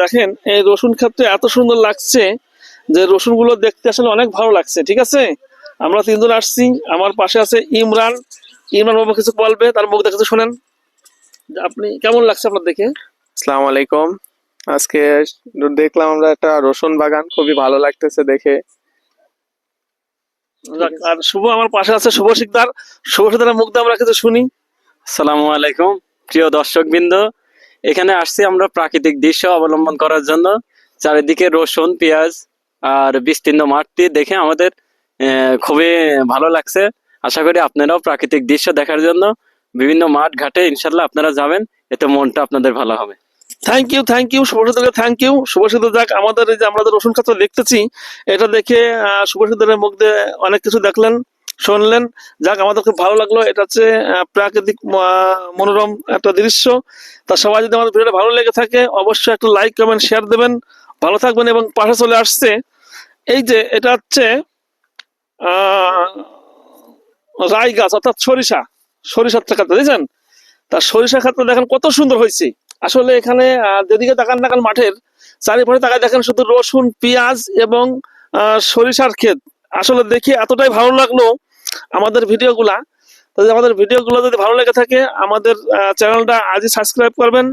দেখেন এই রসুন ক্ষেত্রে এত সুন্দর লাগছে যে রসুন গুলো দেখতে আসলে অনেক ভালো লাগছে। ঠিক আছে, আমরা তিনজন আসছি, আমার পাশে আছে ইমরান। ইমরান বাবু কিছু বলবে, তার মুখ দেখে শুনেন যে আপনি কেমন লাগছে আপনার দেখে। আসসালামু আলাইকুম। আজকে দেখলাম আমরা একটা রসুন বাগান, খুবই ভালো লাগতেছে দেখে। যাক, আর শুভ আমার পাশে আছে, শুভ শিকদার। শুভ শিকদারের মুখ দিয়ে আমরা কিছু শুনি। আসসালামু আলাইকুম প্রিয় দর্শকবৃন্দ, এখানে আসছি আমরা প্রাকৃতিক দৃশ্য অবলম্বন করার জন্য। চারিদিকে রসুন, পেঁয়াজ আর বিস্তীর্ণ মাঠটি দেখে আমাদের খুবই ভালো লাগছে। আশা করি আপনারাও প্রাকৃতিক দৃশ্য দেখার জন্য বিভিন্ন মাঠ ঘাটে ইনশাল্লাহ আপনারা যাবেন, এতে মনটা আপনাদের ভালো হবে। থ্যাংক ইউ শুভশীতলকে থ্যাংক ইউ। শুভশীতল, যাক আমাদের এই যে আমরা যে রসুন ক্ষেত্র দেখতেছি, এটা দেখে শুভশীতলের মুখ দিয়ে অনেক কিছু দেখলেন, শুনলেন। যাক, আমাদের খুব ভালো লাগলো। এটা হচ্ছে প্রাকৃতিক মনোরম একটা দৃশ্য। তা সবাই যদি আমাদের ভিডিওটা ভালো লেগে থাকে অবশ্যই একটা লাইক কমেন্ট শেয়ার দেবেন। ভালো থাকবেন। এবং পাশে চলে আসছে এই যে এটা হচ্ছে রাই গাছ, অর্থাৎ সরিষার ক্ষেত্রে দেখছেন। তার সরিষা ক্ষেত্রে দেখেন কত সুন্দর হয়েছে। আসলে এখানে যেদিকে তাকান তাকান মাঠের চারিপাশে তাকায় দেখেন শুধু রসুন, পেঁয়াজ এবং সরিষার ক্ষেত। আসলে দেখে এতটাই ভালো লাগলো আমাদের ভিডিওগুলা। তো আমাদের ভিডিওগুলো যদি ভালো লেগে থাকে আমাদের চ্যানেলটা আজই সাবস্ক্রাইব করবেন।